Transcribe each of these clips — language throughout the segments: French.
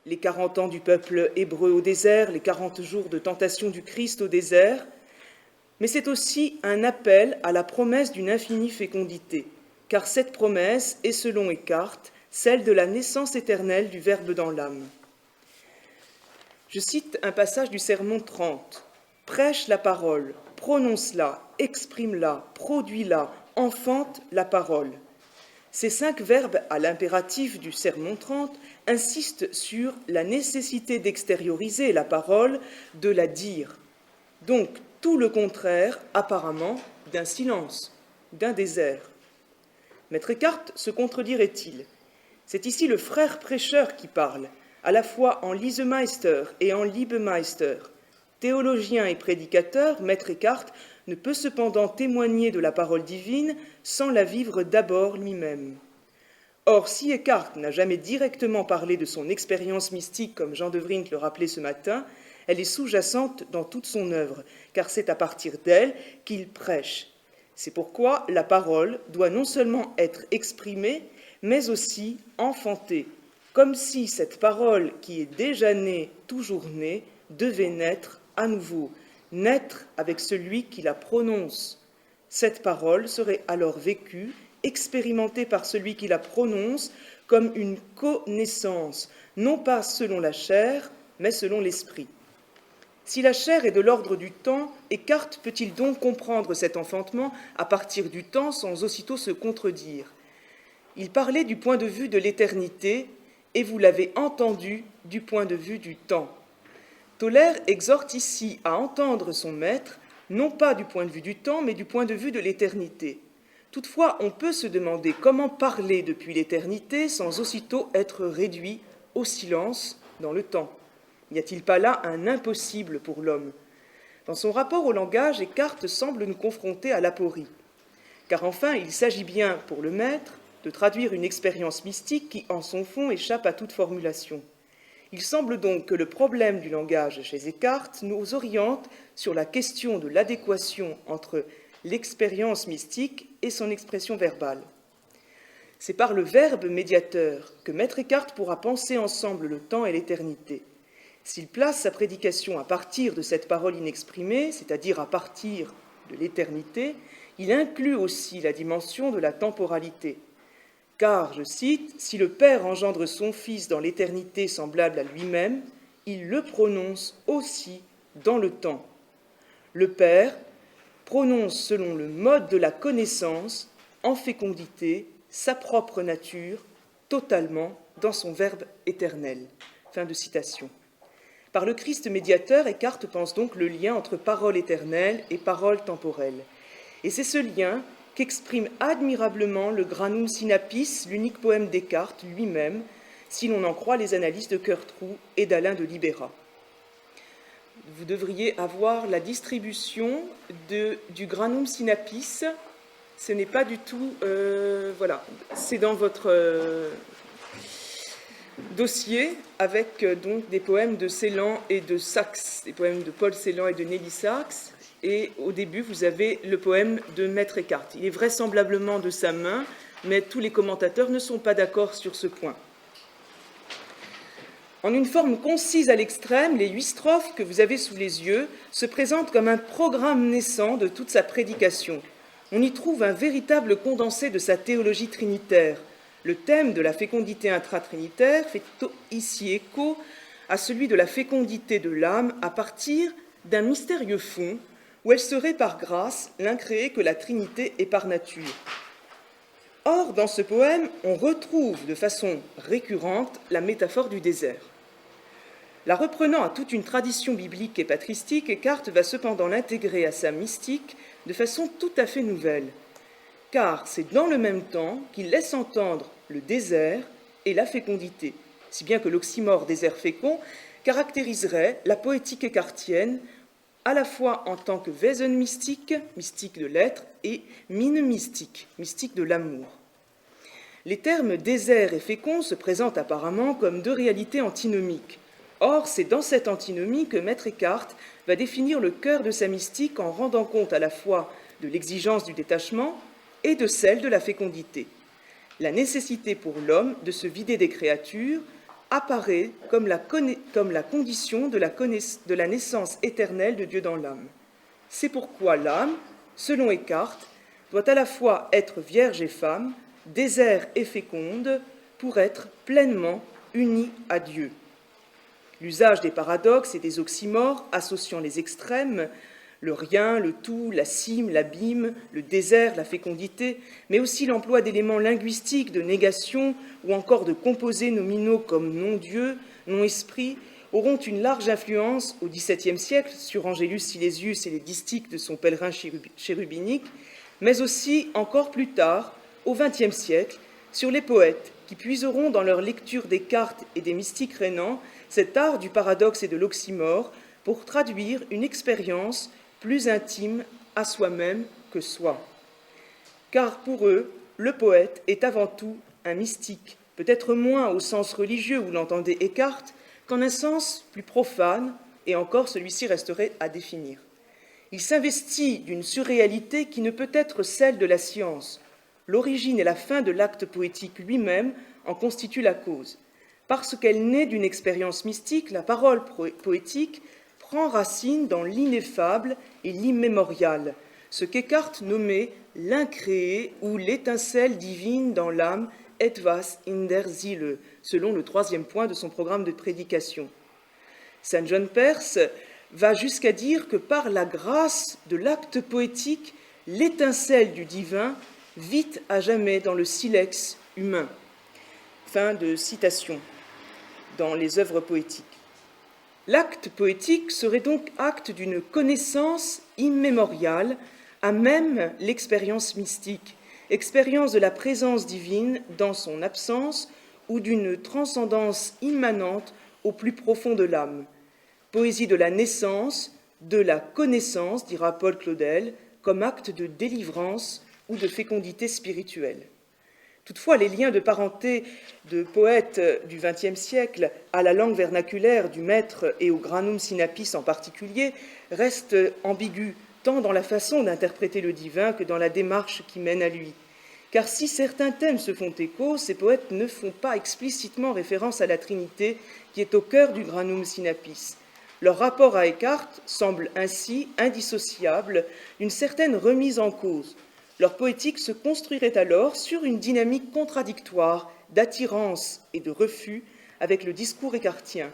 les 40 ans du peuple hébreu au désert, les 40 jours de tentation du Christ au désert, mais c'est aussi un appel à la promesse d'une infinie fécondité, car cette promesse est, selon Eckhart, celle de la naissance éternelle du Verbe dans l'âme. Je cite un passage du Sermon 30. « Prêche la parole, prononce-la, exprime-la, produis-la, enfante la parole. » Ces 5 verbes à l'impératif du Sermon 30 insistent sur la nécessité d'extérioriser la parole, de la dire. Donc, tout le contraire, apparemment, d'un silence, d'un désert. Maître Eckhart se contredirait-il? C'est ici le frère prêcheur qui parle, à la fois en Liesemeister et en Liebemeister. Théologien et prédicateur, Maître Eckhart ne peut cependant témoigner de la parole divine sans la vivre d'abord lui-même. Or, si Eckhart n'a jamais directement parlé de son expérience mystique, comme Jean de Vrinck le rappelait ce matin, elle est sous-jacente dans toute son œuvre, car c'est à partir d'elle qu'il prêche. C'est pourquoi la parole doit non seulement être exprimée, mais aussi enfantée, comme si cette parole qui est déjà née, toujours née, devait naître à nouveau, naître avec celui qui la prononce. Cette parole serait alors vécue, expérimentée par celui qui la prononce comme une connaissance, non pas selon la chair, mais selon l'esprit. Si la chair est de l'ordre du temps, Eckhart peut-il donc comprendre cet enfantement à partir du temps sans aussitôt se contredire? Il parlait du point de vue de l'éternité, et vous l'avez entendu du point de vue du temps. Toller exhorte ici à entendre son maître, non pas du point de vue du temps, mais du point de vue de l'éternité. Toutefois, on peut se demander comment parler depuis l'éternité sans aussitôt être réduit au silence dans le temps. N'y a-t-il pas là un impossible pour l'homme? Dans son rapport au langage, Eckhart semble nous confronter à l'aporie. Car enfin, il s'agit bien, pour le maître, de traduire une expérience mystique qui, en son fond, échappe à toute formulation. Il semble donc que le problème du langage chez Eckhart nous oriente sur la question de l'adéquation entre l'expérience mystique et son expression verbale. C'est par le verbe médiateur que Maître Eckhart pourra penser ensemble le temps et l'éternité. S'il place sa prédication à partir de cette parole inexprimée, c'est-à-dire à partir de l'éternité, il inclut aussi la dimension de la temporalité. Car, je cite, « Si le Père engendre son Fils dans l'éternité semblable à lui-même, il le prononce aussi dans le temps. Le Père prononce selon le mode de la connaissance, en fécondité, sa propre nature, totalement dans son Verbe éternel. » Fin de citation. Par le Christ médiateur, Eckhart pense donc le lien entre parole éternelle et parole temporelle. Et c'est ce lien qu'exprime admirablement le Granum Synapis, l'unique poème d'Eckhart lui-même, si l'on en croit les analyses de Kurtroux et d'Alain de Libera. Vous devriez avoir la distribution du Granum Synapis. Ce n'est pas du tout... voilà, c'est dans votre dossier avec donc des poèmes de Celan et de Sachs, des poèmes de Paul Celan et de Nelly Sachs. Et au début, vous avez le poème de Maître Eckhart. Il est vraisemblablement de sa main, mais tous les commentateurs ne sont pas d'accord sur ce point. En une forme concise à l'extrême, les 8 strophes que vous avez sous les yeux se présentent comme un programme naissant de toute sa prédication. On y trouve un véritable condensé de sa théologie trinitaire. Le thème de la fécondité intratrinitaire fait ici écho à celui de la fécondité de l'âme à partir d'un mystérieux fond où elle serait par grâce l'incréé que la Trinité est par nature. Or, dans ce poème, on retrouve de façon récurrente la métaphore du désert. La reprenant à toute une tradition biblique et patristique, Eckhart va cependant l'intégrer à sa mystique de façon tout à fait nouvelle, car c'est dans le même temps qu'il laisse entendre le désert et la fécondité, si bien que l'oxymore désert fécond caractériserait la poétique eckartienne à la fois en tant que Wesen mystique, mystique de l'être, et mine mystique, mystique de l'amour. Les termes désert et fécond se présentent apparemment comme 2 réalités antinomiques. Or, c'est dans cette antinomie que Maître Eckhart va définir le cœur de sa mystique en rendant compte à la fois de l'exigence du détachement et de celle de la fécondité. La nécessité pour l'homme de se vider des créatures apparaît comme la condition de la naissance éternelle de Dieu dans l'âme. C'est pourquoi l'âme, selon Eckhart, doit à la fois être vierge et femme, désert et féconde, pour être pleinement unie à Dieu. L'usage des paradoxes et des oxymores associant les extrêmes, le rien, le tout, la cime, l'abîme, le désert, la fécondité, mais aussi l'emploi d'éléments linguistiques de négation ou encore de composés nominaux comme non-Dieu, non-esprit, auront une large influence au XVIIe siècle sur Angelus Silesius et les distiques de son pèlerin chérubinique, mais aussi encore plus tard, au XXe siècle, sur les poètes qui puiseront dans leur lecture des cartes et des mystiques rénants cet art du paradoxe et de l'oxymore pour traduire une expérience plus intime à soi-même que soi. Car pour eux, le poète est avant tout un mystique, peut-être moins au sens religieux où l'entendait Eckhart, qu'en un sens plus profane, et encore celui-ci resterait à définir. Il s'investit d'une surréalité qui ne peut être celle de la science. L'origine et la fin de l'acte poétique lui-même en constituent la cause. Parce qu'elle naît d'une expérience mystique, la parole poétique prend racine dans l'ineffable et l'immémorial, ce qu'Eckhart nommait l'incréé ou l'étincelle divine dans l'âme, etwas in der Seele, selon le 3e point de son programme de prédication. Saint John Perse va jusqu'à dire que par la grâce de l'acte poétique, l'étincelle du divin vit à jamais dans le silex humain. Fin de citation dans les œuvres poétiques. L'acte poétique serait donc acte d'une connaissance immémoriale à même l'expérience mystique, expérience de la présence divine dans son absence ou d'une transcendance immanente au plus profond de l'âme. Poésie de la naissance, de la connaissance, dira Paul Claudel, comme acte de délivrance ou de fécondité spirituelle. Toutefois, les liens de parenté de poètes du XXe siècle à la langue vernaculaire du maître et au granum synapis en particulier restent ambigus, tant dans la façon d'interpréter le divin que dans la démarche qui mène à lui. Car si certains thèmes se font écho, ces poètes ne font pas explicitement référence à la Trinité qui est au cœur du granum synapis. Leur rapport à Eckhart semble ainsi indissociable d'une certaine remise en cause. Leur poétique se construirait alors sur une dynamique contradictoire d'attirance et de refus avec le discours écartien.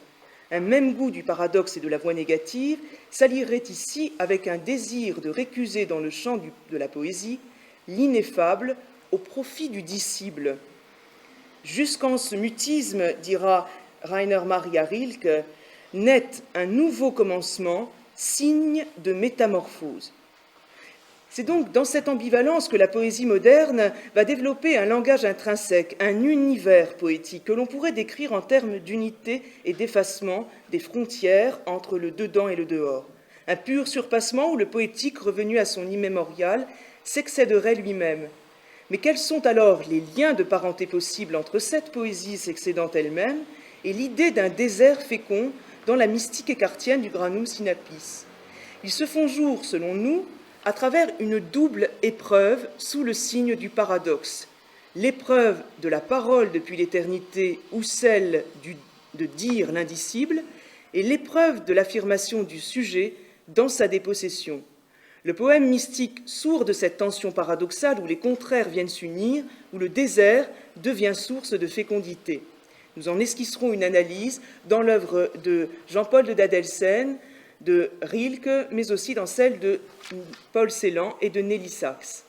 Un même goût du paradoxe et de la voix négative s'allierait ici avec un désir de récuser dans le champ de la poésie l'ineffable au profit du disciple. Jusqu'en ce mutisme, dira Rainer Maria Rilke, naît un nouveau commencement, signe de métamorphose. C'est donc dans cette ambivalence que la poésie moderne va développer un langage intrinsèque, un univers poétique que l'on pourrait décrire en termes d'unité et d'effacement des frontières entre le dedans et le dehors. Un pur surpassement où le poétique, revenu à son immémorial, s'excéderait lui-même. Mais quels sont alors les liens de parenté possibles entre cette poésie s'excédant elle-même et l'idée d'un désert fécond dans la mystique écartienne du granum synapis? Ils se font jour, selon nous, à travers une double épreuve sous le signe du paradoxe. L'épreuve de la parole depuis l'éternité ou celle de dire l'indicible, et l'épreuve de l'affirmation du sujet dans sa dépossession. Le poème mystique sourd de cette tension paradoxale où les contraires viennent s'unir, où le désert devient source de fécondité. Nous en esquisserons une analyse dans l'œuvre de Jean-Paul de Dadelsen, de Rilke, mais aussi dans celle de Paul Celan et de Nelly Sachs.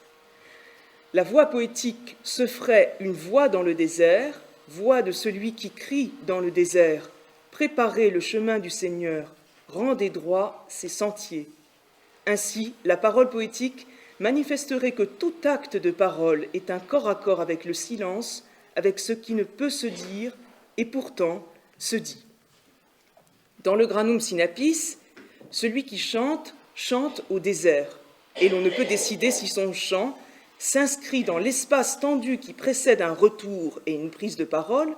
La voix poétique se ferait une voix dans le désert, voix de celui qui crie dans le désert, préparez le chemin du Seigneur, rendez droit ses sentiers. Ainsi, la parole poétique manifesterait que tout acte de parole est un corps à corps avec le silence, avec ce qui ne peut se dire et pourtant se dit. Dans le granum synapis, celui qui chante, chante au désert, et l'on ne peut décider si son chant s'inscrit dans l'espace tendu qui précède un retour et une prise de parole,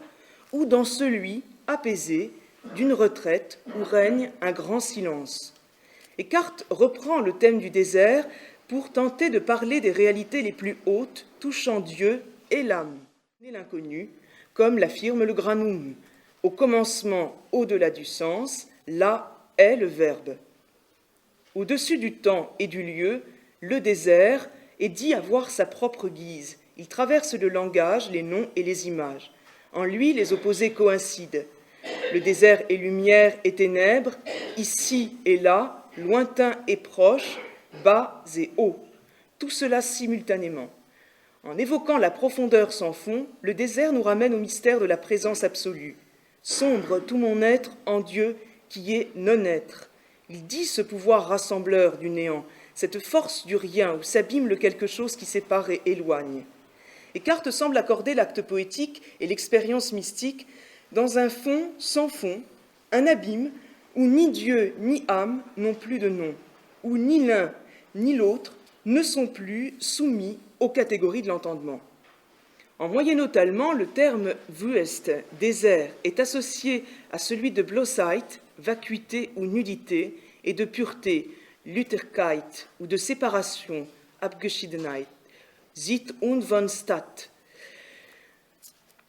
ou dans celui, apaisé, d'une retraite où règne un grand silence. Eckhart reprend le thème du désert pour tenter de parler des réalités les plus hautes touchant Dieu et l'âme, et l'inconnu, comme l'affirme le granum. Au commencement, au-delà du sens, là est le Verbe. Au-dessus du temps et du lieu, le désert est dit avoir sa propre guise. Il traverse le langage, les noms et les images. En lui, les opposés coïncident. Le désert est lumière et ténèbres, ici et là, lointain et proche, bas et haut. Tout cela simultanément. En évoquant la profondeur sans fond, le désert nous ramène au mystère de la présence absolue. Sombre tout mon être en Dieu qui est non-être. Il dit ce pouvoir rassembleur du néant, cette force du rien où s'abîme le quelque chose qui sépare et éloigne. Descartes semble accorder l'acte poétique et l'expérience mystique dans un fond sans fond, un abîme où ni Dieu ni âme n'ont plus de nom, où ni l'un ni l'autre ne sont plus soumis aux catégories de l'entendement. En moyennotalemand, le terme Wüst, désert, est associé à celui de Bloßheit, vacuité ou nudité, et de pureté, Lütterkeit, ou de séparation, Abgeschiedenheit, Sit und von Stadt,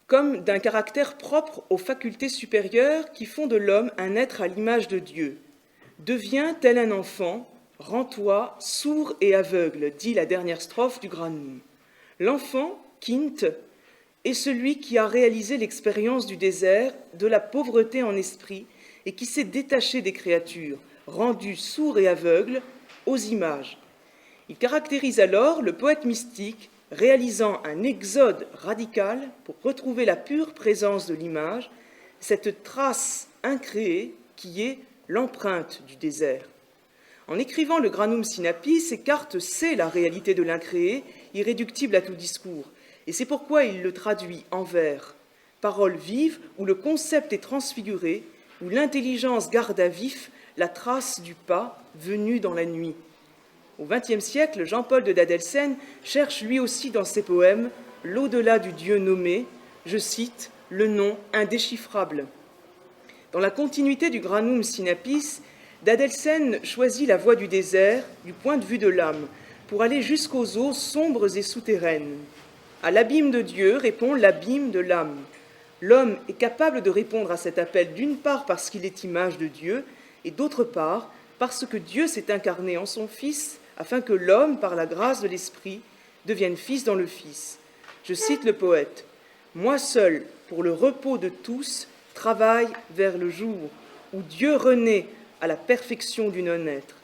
comme d'un caractère propre aux facultés supérieures qui font de l'homme un être à l'image de Dieu. Deviens tel un enfant, rends-toi sourd et aveugle, dit la dernière strophe du Granum. L'enfant, Kind, est celui qui a réalisé l'expérience du désert, de la pauvreté en esprit, et qui s'est détaché des créatures, rendu sourd et aveugle aux images. Il caractérise alors le poète mystique, réalisant un exode radical pour retrouver la pure présence de l'image, cette trace incréée qui est l'empreinte du désert. En écrivant le Granum Synapis, Descartes sait la réalité de l'incréé, irréductible à tout discours, et c'est pourquoi il le traduit en vers, parole vive où le concept est transfiguré, où l'intelligence garde à vif la trace du pas venu dans la nuit. Au XXe siècle, Jean-Paul de Dadelsen cherche lui aussi dans ses poèmes l'au-delà du Dieu nommé, je cite, le nom indéchiffrable. Dans la continuité du Granum Synapis, Dadelsen choisit la voie du désert du point de vue de l'âme pour aller jusqu'aux eaux sombres et souterraines. À l'abîme de Dieu répond l'abîme de l'âme. L'homme est capable de répondre à cet appel d'une part parce qu'il est image de Dieu et d'autre part parce que Dieu s'est incarné en son Fils afin que l'homme, par la grâce de l'Esprit, devienne fils dans le Fils. Je cite le poète, « Moi seul, pour le repos de tous, travaille vers le jour où Dieu renaît à la perfection du non-être. »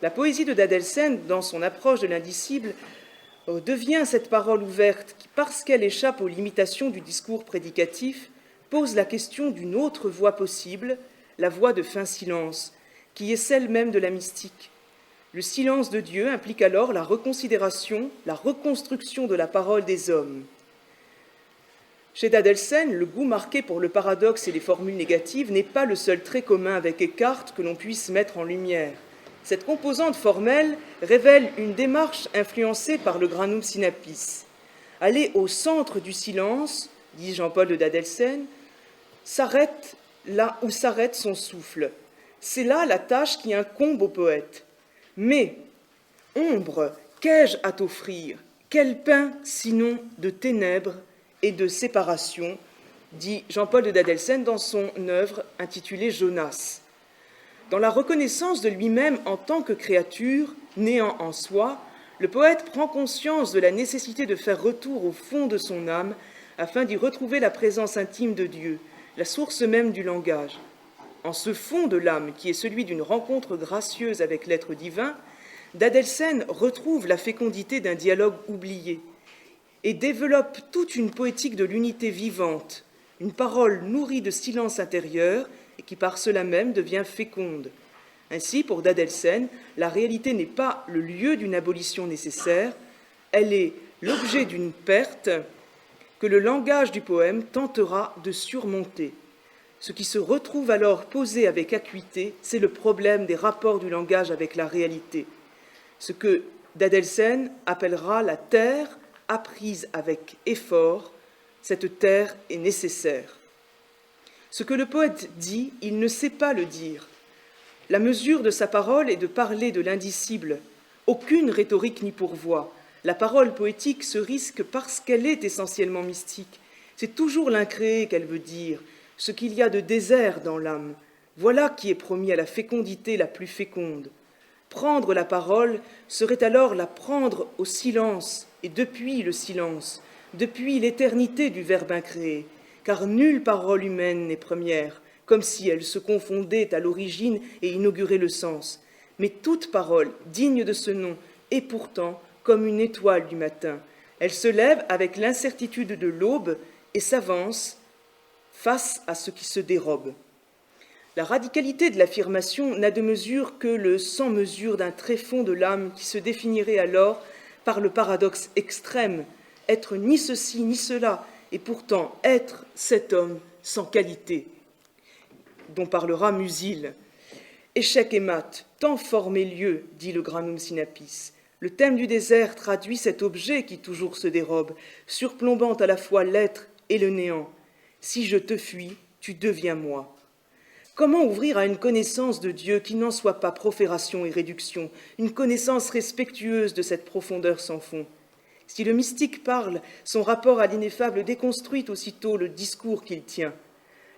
La poésie de Dadelsen, dans son approche de l'indicible, devient cette parole ouverte qui, parce qu'elle échappe aux limitations du discours prédicatif, pose la question d'une autre voie possible, la voie de fin silence, qui est celle même de la mystique. Le silence de Dieu implique alors la reconsidération, la reconstruction de la parole des hommes. Chez Dadelsen, le goût marqué pour le paradoxe et les formules négatives n'est pas le seul trait commun avec Descartes que l'on puisse mettre en lumière. Cette composante formelle révèle une démarche influencée par le Granum Synapis. Aller au centre du silence, dit Jean-Paul de Dadelsen, s'arrête là où s'arrête son souffle. C'est là la tâche qui incombe au poète. Mais, ombre, qu'ai-je à t'offrir? Quel pain, sinon de ténèbres et de séparation, dit Jean-Paul de Dadelsen dans son œuvre intitulée Jonas. Dans la reconnaissance de lui-même en tant que créature, néant en soi, le poète prend conscience de la nécessité de faire retour au fond de son âme afin d'y retrouver la présence intime de Dieu, la source même du langage. En ce fond de l'âme, qui est celui d'une rencontre gracieuse avec l'être divin, Dadelsen retrouve la fécondité d'un dialogue oublié et développe toute une poétique de l'unité vivante, une parole nourrie de silence intérieur et qui par cela même devient féconde. Ainsi, pour Dadelsen, la réalité n'est pas le lieu d'une abolition nécessaire, elle est l'objet d'une perte que le langage du poème tentera de surmonter. Ce qui se retrouve alors posé avec acuité, c'est le problème des rapports du langage avec la réalité. Ce que Dadelsen appellera la terre apprise avec effort, cette terre est nécessaire. Ce que le poète dit, il ne sait pas le dire. La mesure de sa parole est de parler de l'indicible. Aucune rhétorique n'y pourvoit. La parole poétique se risque parce qu'elle est essentiellement mystique. C'est toujours l'incréé qu'elle veut dire, ce qu'il y a de désert dans l'âme. Voilà qui est promis à la fécondité la plus féconde. Prendre la parole serait alors la prendre au silence, et depuis le silence, depuis l'éternité du Verbe incréé, car nulle parole humaine n'est première, comme si elle se confondait à l'origine et inaugurait le sens. Mais toute parole digne de ce nom est pourtant comme une étoile du matin. Elle se lève avec l'incertitude de l'aube et s'avance face à ce qui se dérobe. La radicalité de l'affirmation n'a de mesure que le sans mesure d'un tréfonds de l'âme qui se définirait alors par le paradoxe extrême, être ni ceci ni cela, et pourtant être cet homme sans qualité, dont parlera Musil. Échec et mat, tant formé lieu, dit le Granum Sinapis. Le thème du désert traduit cet objet qui toujours se dérobe, surplombant à la fois l'être et le néant. Si je te fuis, tu deviens moi. Comment ouvrir à une connaissance de Dieu qui n'en soit pas profération et réduction, une connaissance respectueuse de cette profondeur sans fond? Si le mystique parle, son rapport à l'ineffable déconstruit aussitôt le discours qu'il tient.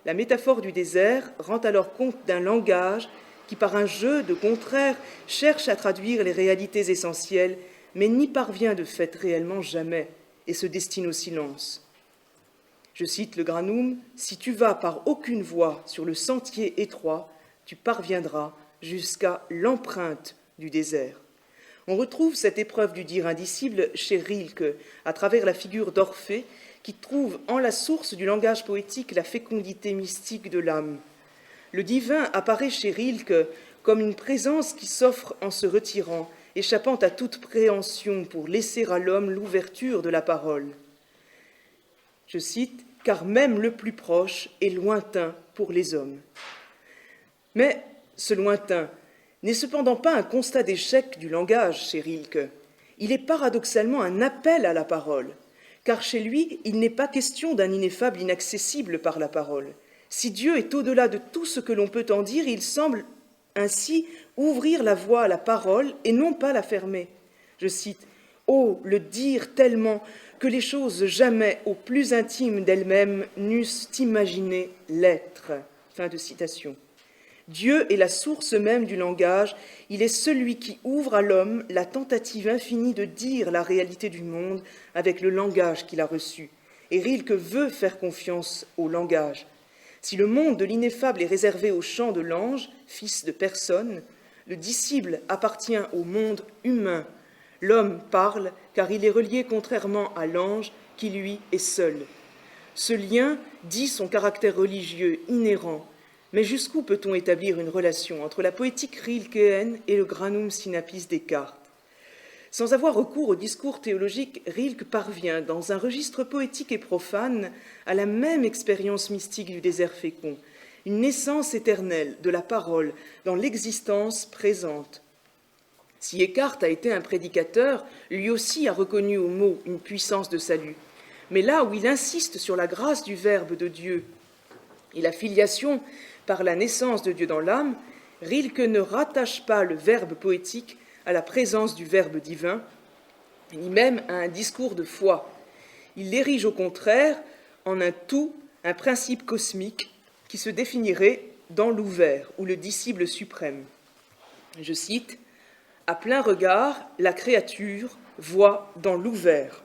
La métaphore du désert rend alors compte d'un langage qui, par un jeu de contraires, cherche à traduire les réalités essentielles, mais n'y parvient de fait réellement jamais, et se destine au silence. Je cite le Granum, « Si tu vas par aucune voie sur le sentier étroit, tu parviendras jusqu'à l'empreinte du désert. » On retrouve cette épreuve du dire indicible chez Rilke, à travers la figure d'Orphée, qui trouve en la source du langage poétique la fécondité mystique de l'âme. Le divin apparaît chez Rilke comme une présence qui s'offre en se retirant, échappant à toute préhension pour laisser à l'homme l'ouverture de la parole. Je cite, « Car même le plus proche est lointain pour les hommes. » Mais ce lointain n'est cependant pas un constat d'échec du langage chez Rilke. Il est paradoxalement un appel à la parole, car chez lui, il n'est pas question d'un ineffable inaccessible par la parole. Si Dieu est au-delà de tout ce que l'on peut en dire, il semble ainsi ouvrir la voie à la parole et non pas la fermer. Je cite, « Oh, le dire tellement que les choses jamais au plus intime d'elles-mêmes n'eussent imaginé l'être. » Fin de citation. Dieu est la source même du langage, il est celui qui ouvre à l'homme la tentative infinie de dire la réalité du monde avec le langage qu'il a reçu. Et Rilke veut faire confiance au langage. Si le monde de l'ineffable est réservé au chant de l'ange, fils de personne, le disciple appartient au monde humain. L'homme parle car il est relié contrairement à l'ange qui, lui, est seul. Ce lien dit son caractère religieux inhérent. Mais jusqu'où peut-on établir une relation entre la poétique rilkéenne et le Granum Sinapis Descartes? Sans avoir recours au discours théologique, Rilke parvient, dans un registre poétique et profane, à la même expérience mystique du désert fécond, une naissance éternelle de la parole dans l'existence présente. Si Eckhart a été un prédicateur, lui aussi a reconnu au mot une puissance de salut. Mais là où il insiste sur la grâce du Verbe de Dieu et la filiation par la naissance de Dieu dans l'âme, Rilke ne rattache pas le verbe poétique à la présence du Verbe divin, ni même à un discours de foi. Il l'érige au contraire en un tout, un principe cosmique qui se définirait dans l'ouvert, ou le disciple suprême. Je cite, « À plein regard, la créature voit dans l'ouvert. »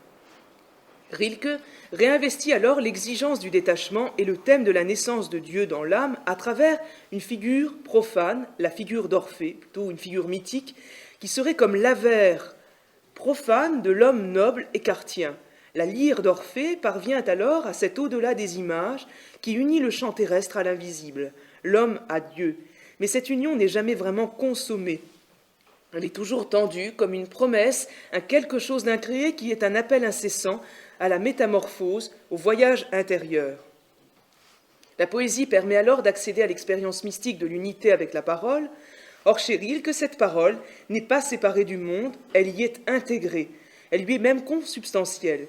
Rilke réinvestit alors l'exigence du détachement et le thème de la naissance de Dieu dans l'âme à travers une figure profane, la figure d'Orphée, plutôt une figure mythique, qui serait comme l'avers profane de l'homme noble écartien. La lyre d'Orphée parvient alors à cet au-delà des images qui unit le champ terrestre à l'invisible, l'homme à Dieu. Mais cette union n'est jamais vraiment consommée. Elle est toujours tendue comme une promesse, un quelque chose d'incréé qui est un appel incessant à la métamorphose, au voyage intérieur. La poésie permet alors d'accéder à l'expérience mystique de l'unité avec la parole. Or, chez Rilke, cette parole n'est pas séparée du monde, elle y est intégrée, elle lui est même consubstantielle,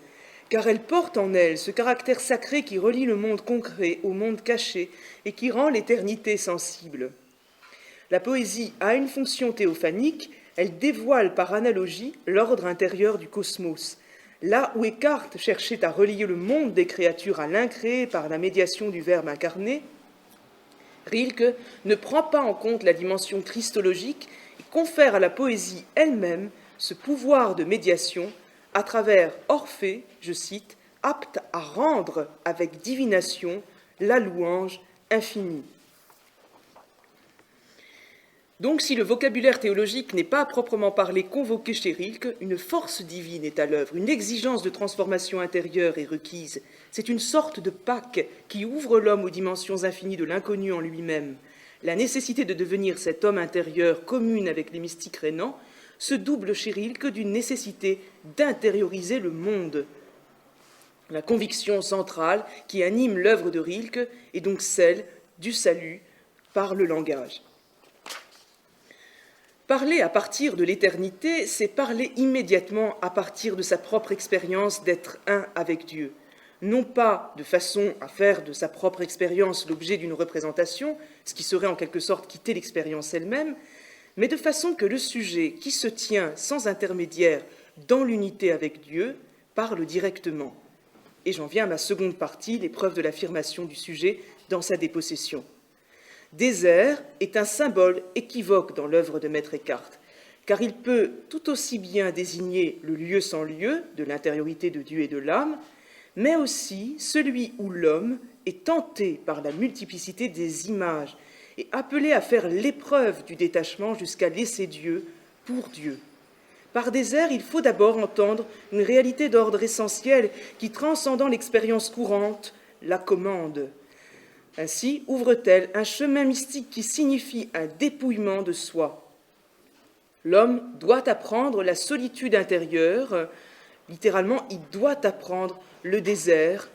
car elle porte en elle ce caractère sacré qui relie le monde concret au monde caché et qui rend l'éternité sensible. La poésie a une fonction théophanique, elle dévoile par analogie l'ordre intérieur du cosmos. Là où Eckhart cherchait à relier le monde des créatures à l'incréé par la médiation du Verbe incarné, Rilke ne prend pas en compte la dimension christologique et confère à la poésie elle-même ce pouvoir de médiation à travers Orphée, je cite, « apte à rendre avec divination la louange infinie ». Donc, si le vocabulaire théologique n'est pas à proprement parler convoqué chez Rilke, une force divine est à l'œuvre, une exigence de transformation intérieure est requise. C'est une sorte de Pâques qui ouvre l'homme aux dimensions infinies de l'inconnu en lui-même. La nécessité de devenir cet homme intérieur commune avec les mystiques rénants se double chez Rilke d'une nécessité d'intérioriser le monde. La conviction centrale qui anime l'œuvre de Rilke est donc celle du salut par le langage. Parler à partir de l'éternité, c'est parler immédiatement à partir de sa propre expérience d'être un avec Dieu. Non pas de façon à faire de sa propre expérience l'objet d'une représentation, ce qui serait en quelque sorte quitter l'expérience elle-même, mais de façon que le sujet qui se tient sans intermédiaire dans l'unité avec Dieu parle directement. Et j'en viens à ma seconde partie, l'épreuve de l'affirmation du sujet dans sa dépossession. Désert est un symbole équivoque dans l'œuvre de Maître Eckhart, car il peut tout aussi bien désigner le lieu sans lieu de l'intériorité de Dieu et de l'âme, mais aussi celui où l'homme est tenté par la multiplicité des images et appelé à faire l'épreuve du détachement jusqu'à laisser Dieu pour Dieu. Par désert, il faut d'abord entendre une réalité d'ordre essentiel qui, transcendant l'expérience courante, la commande. Ainsi ouvre-t-elle un chemin mystique qui signifie un dépouillement de soi. L'homme doit apprendre la solitude intérieure, littéralement, il doit apprendre le désert.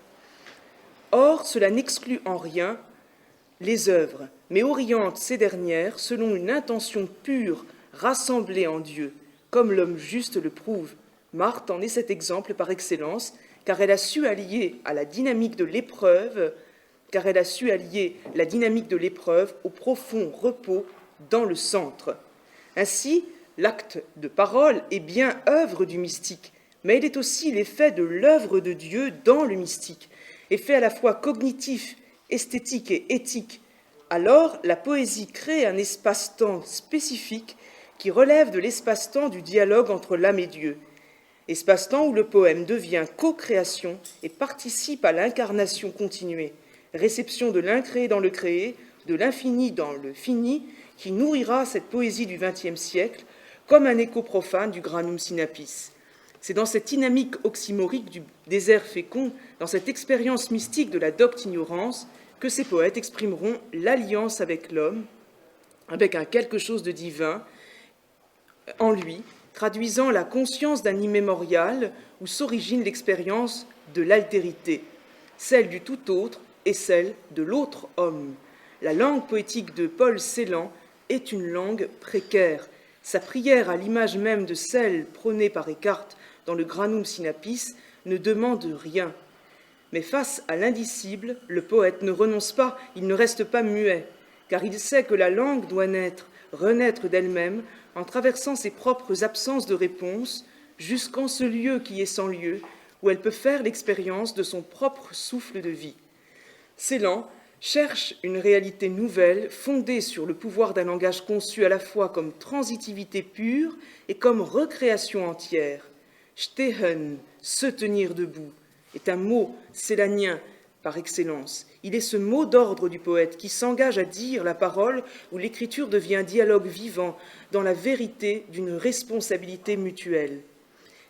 Or, cela n'exclut en rien les œuvres, mais oriente ces dernières selon une intention pure, rassemblée en Dieu, comme l'homme juste le prouve. Marthe en est cet exemple par excellence, car elle a su allier à la dynamique de l'épreuve au profond repos dans le centre. Ainsi, l'acte de parole est bien œuvre du mystique, mais il est aussi l'effet de l'œuvre de Dieu dans le mystique, effet à la fois cognitif, esthétique et éthique. Alors, la poésie crée un espace-temps spécifique qui relève de l'espace-temps du dialogue entre l'âme et Dieu, espace-temps où le poème devient co-création et participe à l'incarnation continuée, réception de l'incréé dans le créé, de l'infini dans le fini, qui nourrira cette poésie du XXe siècle comme un écho profane du Granum Synapis. C'est dans cette dynamique oxymorique du désert fécond, dans cette expérience mystique de la docte ignorance, que ces poètes exprimeront l'alliance avec l'homme, avec un quelque chose de divin en lui, traduisant la conscience d'un immémorial où s'origine l'expérience de l'altérité, celle du tout autre et celle de l'autre homme. La langue poétique de Paul Celan est une langue précaire. Sa prière à l'image même de celle prônée par Eckhart dans le Granum Synapis ne demande rien. Mais face à l'indicible, le poète ne renonce pas, il ne reste pas muet, car il sait que la langue doit renaître d'elle-même en traversant ses propres absences de réponse jusqu'en ce lieu qui est sans lieu, où elle peut faire l'expérience de son propre souffle de vie. Celan cherche une réalité nouvelle fondée sur le pouvoir d'un langage conçu à la fois comme transitivité pure et comme recréation entière. Stehen, se tenir debout, est un mot célanien par excellence. Il est ce mot d'ordre du poète qui s'engage à dire la parole où l'écriture devient dialogue vivant dans la vérité d'une responsabilité mutuelle.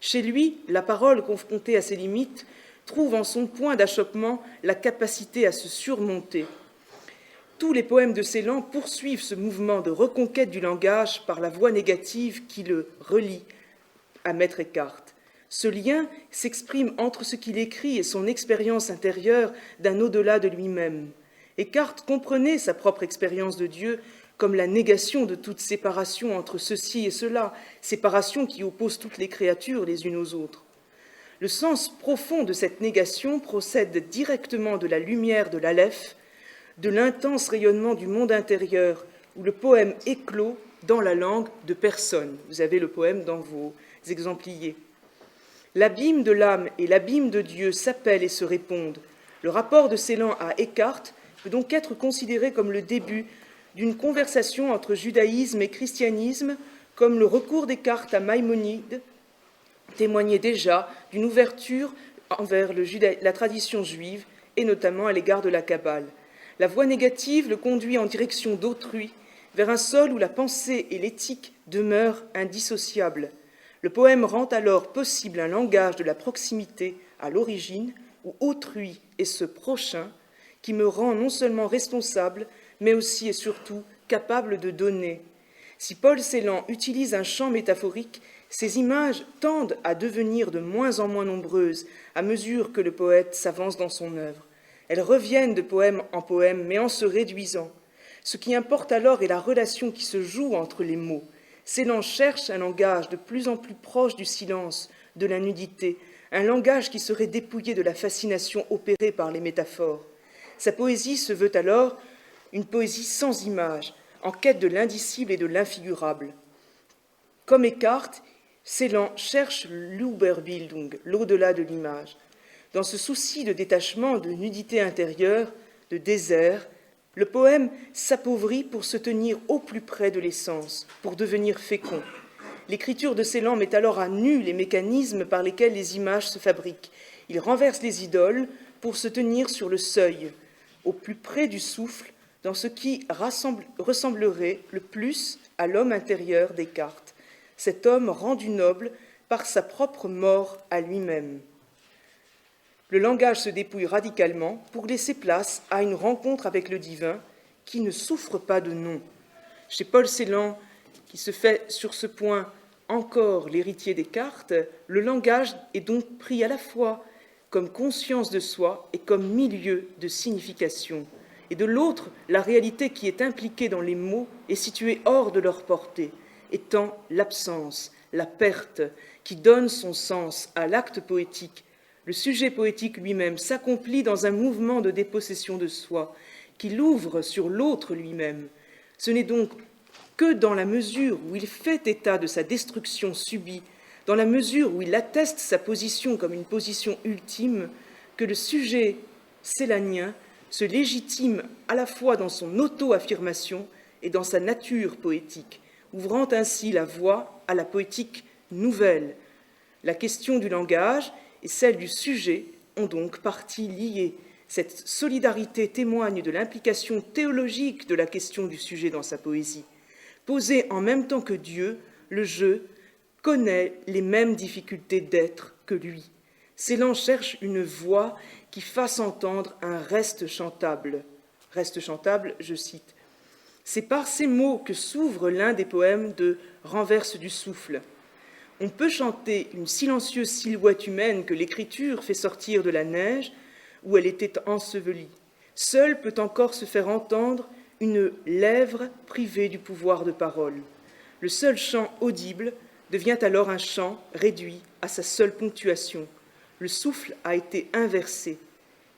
Chez lui, la parole confrontée à ses limites trouve en son point d'achoppement la capacité à se surmonter. Tous les poèmes de Celan poursuivent ce mouvement de reconquête du langage par la voie négative qui le relie à Maître Eckhart. Ce lien s'exprime entre ce qu'il écrit et son expérience intérieure d'un au-delà de lui-même. Eckhart comprenait sa propre expérience de Dieu comme la négation de toute séparation entre ceci et cela, séparation qui oppose toutes les créatures les unes aux autres. Le sens profond de cette négation procède directement de la lumière de l'Aleph, de l'intense rayonnement du monde intérieur, où le poème éclot dans la langue de personne. Vous avez le poème dans vos exempliers. L'abîme de l'âme et l'abîme de Dieu s'appellent et se répondent. Le rapport de Celan à Eckhart peut donc être considéré comme le début d'une conversation entre judaïsme et christianisme, comme le recours Descartes à Maïmonide témoignait déjà d'une ouverture envers la tradition juive et notamment à l'égard de la Kabbale. La voie négative le conduit en direction d'autrui, vers un sol où la pensée et l'éthique demeurent indissociables. Le poème rend alors possible un langage de la proximité à l'origine, où autrui est ce prochain qui me rend non seulement responsable, mais aussi et surtout capable de donner. Si Paul Celan utilise un champ métaphorique, ces images tendent à devenir de moins en moins nombreuses à mesure que le poète s'avance dans son œuvre. Elles reviennent de poème en poème, mais en se réduisant. Ce qui importe alors est la relation qui se joue entre les mots. Celan cherche un langage de plus en plus proche du silence, de la nudité, un langage qui serait dépouillé de la fascination opérée par les métaphores. Sa poésie se veut alors une poésie sans image, en quête de l'indicible et de l'infigurable. Comme Eckhart, Celan cherche l'Überbildung, l'au-delà de l'image. Dans ce souci de détachement, de nudité intérieure, de désert, le poème s'appauvrit pour se tenir au plus près de l'essence, pour devenir fécond. L'écriture de Celan met alors à nu les mécanismes par lesquels les images se fabriquent. Il renverse les idoles pour se tenir sur le seuil, au plus près du souffle, dans ce qui ressemblerait le plus à l'homme intérieur Descartes, cet homme rendu noble par sa propre mort à lui-même. Le langage se dépouille radicalement pour laisser place à une rencontre avec le divin qui ne souffre pas de nom. Chez Paul Celan, qui se fait sur ce point encore l'héritier des Descartes, le langage est donc pris à la fois comme conscience de soi et comme milieu de signification. Et de l'autre, la réalité qui est impliquée dans les mots est située hors de leur portée, étant l'absence, la perte, qui donne son sens à l'acte poétique. Le sujet poétique lui-même s'accomplit dans un mouvement de dépossession de soi, qui l'ouvre sur l'autre lui-même. Ce n'est donc que dans la mesure où il fait état de sa destruction subie, dans la mesure où il atteste sa position comme une position ultime, que le sujet célanien se légitime à la fois dans son auto-affirmation et dans sa nature poétique, ouvrant ainsi la voie à la poétique nouvelle. La question du langage et celle du sujet ont donc partie liées. Cette solidarité témoigne de l'implication théologique de la question du sujet dans sa poésie. Posé en même temps que Dieu, le je connaît les mêmes difficultés d'être que lui. Celan cherche une voix qui fasse entendre un reste chantable. Reste chantable, je cite. C'est par ces mots que s'ouvre l'un des poèmes de Renverse du souffle. On peut chanter une silencieuse silhouette humaine que l'écriture fait sortir de la neige où elle était ensevelie. Seule peut encore se faire entendre une lèvre privée du pouvoir de parole. Le seul chant audible devient alors un chant réduit à sa seule ponctuation. Le souffle a été inversé.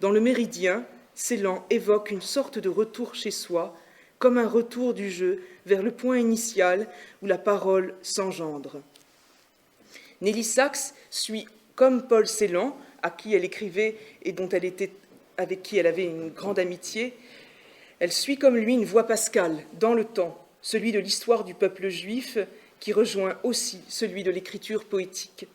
Dans le méridien, Celan évoque une sorte de retour chez soi, comme un retour du jeu vers le point initial où la parole s'engendre. Nelly Sachs suit, comme Paul Celan, à qui elle écrivait et avec qui elle avait une grande amitié, elle suit comme lui une voie pascale dans le temps, celui de l'histoire du peuple juif, qui rejoint aussi celui de l'écriture poétique.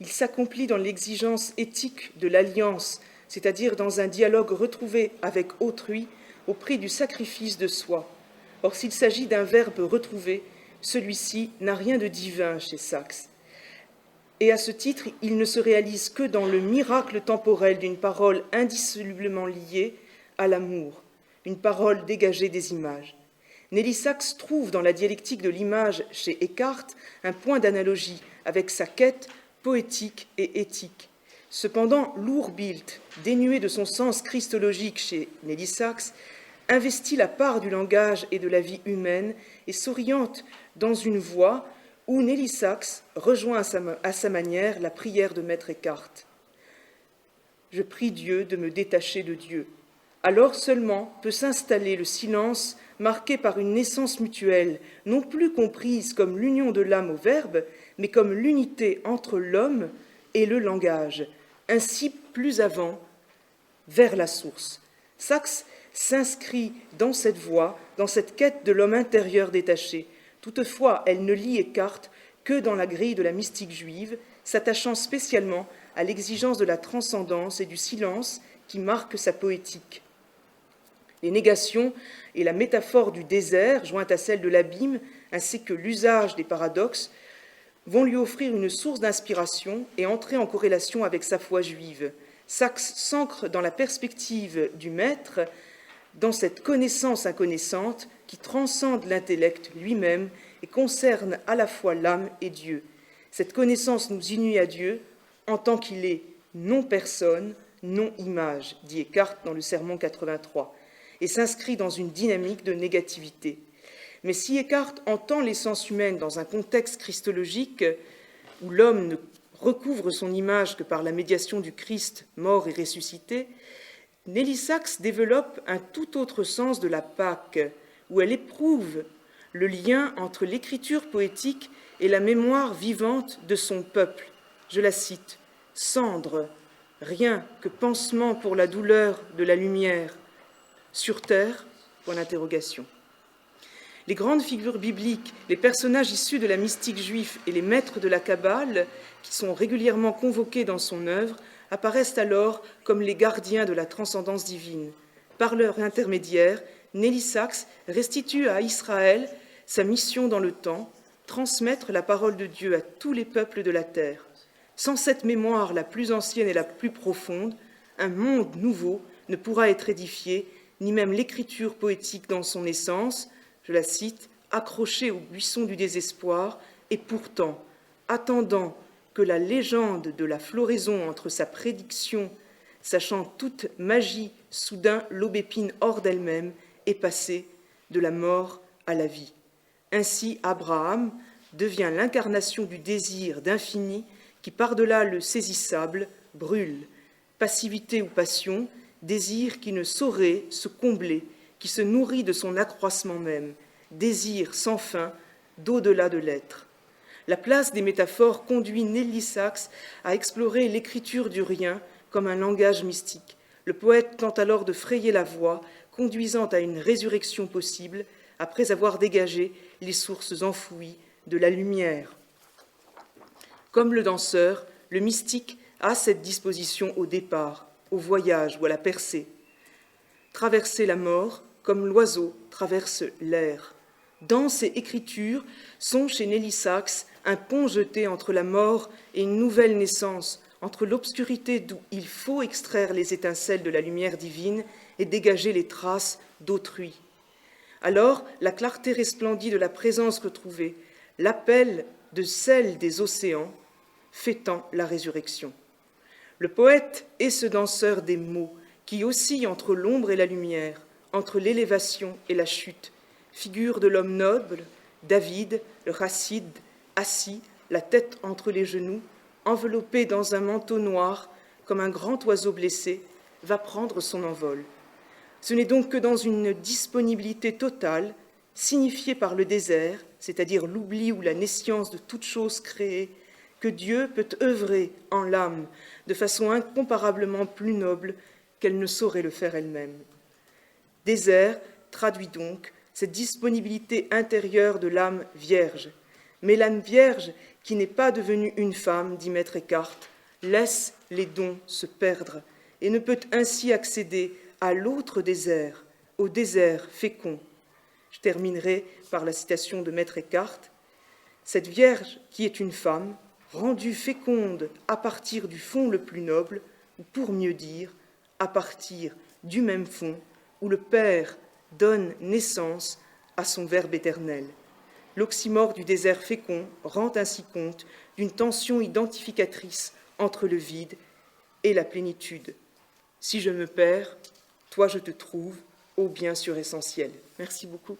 Il s'accomplit dans l'exigence éthique de l'alliance, c'est-à-dire dans un dialogue retrouvé avec autrui au prix du sacrifice de soi. Or, s'il s'agit d'un verbe retrouvé, celui-ci n'a rien de divin chez Sachs. Et à ce titre, il ne se réalise que dans le miracle temporel d'une parole indissolublement liée à l'amour, une parole dégagée des images. Nelly Sachs trouve dans la dialectique de l'image chez Eckhart un point d'analogie avec sa quête poétique et éthique. Cependant, l'Urbild, dénué de son sens christologique chez Nelly Sachs, investit la part du langage et de la vie humaine et s'oriente dans une voie où Nelly Sachs rejoint à sa manière la prière de Maître Eckhart. Je prie Dieu de me détacher de Dieu. Alors seulement peut s'installer le silence marqué par une naissance mutuelle, non plus comprise comme l'union de l'âme au Verbe, mais comme l'unité entre l'homme et le langage, ainsi plus avant, vers la source. Sachs s'inscrit dans cette voie, dans cette quête de l'homme intérieur détaché. Toutefois, elle ne lie Eckhart que dans la grille de la mystique juive, s'attachant spécialement à l'exigence de la transcendance et du silence qui marque sa poétique. Les négations et la métaphore du désert, jointe à celle de l'abîme, ainsi que l'usage des paradoxes, vont lui offrir une source d'inspiration et entrer en corrélation avec sa foi juive. Sachs s'ancre dans la perspective du maître, dans cette connaissance inconnaissante qui transcende l'intellect lui-même et concerne à la fois l'âme et Dieu. Cette connaissance nous unit à Dieu en tant qu'il est non-personne, non-image, dit Eckhart dans le Sermon 83, et s'inscrit dans une dynamique de négativité. Mais si Eckhart entend l'essence humaine dans un contexte christologique où l'homme ne recouvre son image que par la médiation du Christ mort et ressuscité, Nelly Sachs développe un tout autre sens de la Pâque, où elle éprouve le lien entre l'écriture poétique et la mémoire vivante de son peuple. Je la cite, « Cendre, rien que pansement pour la douleur de la lumière. Sur terre, point d'interrogation. » Les grandes figures bibliques, les personnages issus de la mystique juive et les maîtres de la Kabbale, qui sont régulièrement convoqués dans son œuvre, apparaissent alors comme les gardiens de la transcendance divine. Par leur intermédiaire, Nelly Sachs restitue à Israël sa mission dans le temps, transmettre la parole de Dieu à tous les peuples de la terre. Sans cette mémoire la plus ancienne et la plus profonde, un monde nouveau ne pourra être édifié, ni même l'écriture poétique dans son essence, je la cite, « accrochée au buisson du désespoir, et pourtant, attendant que la légende de la floraison entre sa prédiction, sachant toute magie, soudain l'aubépine hors d'elle-même, est passée de la mort à la vie. » Ainsi, Abraham devient l'incarnation du désir d'infini qui, par-delà le saisissable, brûle. Passivité ou passion, désir qui ne saurait se combler, qui se nourrit de son accroissement même, désir sans fin d'au-delà de l'être. La place des métaphores conduit Nelly Sachs à explorer l'écriture du rien comme un langage mystique. Le poète tente alors de frayer la voie, conduisant à une résurrection possible, après avoir dégagé les sources enfouies de la lumière. Comme le danseur, le mystique a cette disposition au départ, au voyage ou à la percée. Traverser la mort comme l'oiseau traverse l'air. Danse et écriture sont chez Nelly Sachs un pont jeté entre la mort et une nouvelle naissance, entre l'obscurité d'où il faut extraire les étincelles de la lumière divine et dégager les traces d'autrui. Alors, la clarté resplendie de la présence retrouvée, l'appel de celle des océans, fêtant la résurrection. Le poète est ce danseur des mots qui oscille entre l'ombre et la lumière, entre l'élévation et la chute, figure de l'homme noble, David, le chassid, assis, la tête entre les genoux, enveloppé dans un manteau noir, comme un grand oiseau blessé, va prendre son envol. Ce n'est donc que dans une disponibilité totale, signifiée par le désert, c'est-à-dire l'oubli ou la nescience de toute chose créée, que Dieu peut œuvrer en l'âme de façon incomparablement plus noble qu'elle ne saurait le faire elle-même. Désert traduit donc cette disponibilité intérieure de l'âme vierge. Mais l'âme vierge, qui n'est pas devenue une femme, dit Maître Eckhart, laisse les dons se perdre et ne peut ainsi accéder à l'autre désert, au désert fécond. Je terminerai par la citation de Maître Eckhart. Cette Vierge qui est une femme, rendue féconde à partir du fond le plus noble, ou pour mieux dire, à partir du même fond où le Père donne naissance à son Verbe éternel. L'oxymore du désert fécond rend ainsi compte d'une tension identificatrice entre le vide et la plénitude. Si je me perds, toi je te trouve, ô bien suressentiel. Merci beaucoup.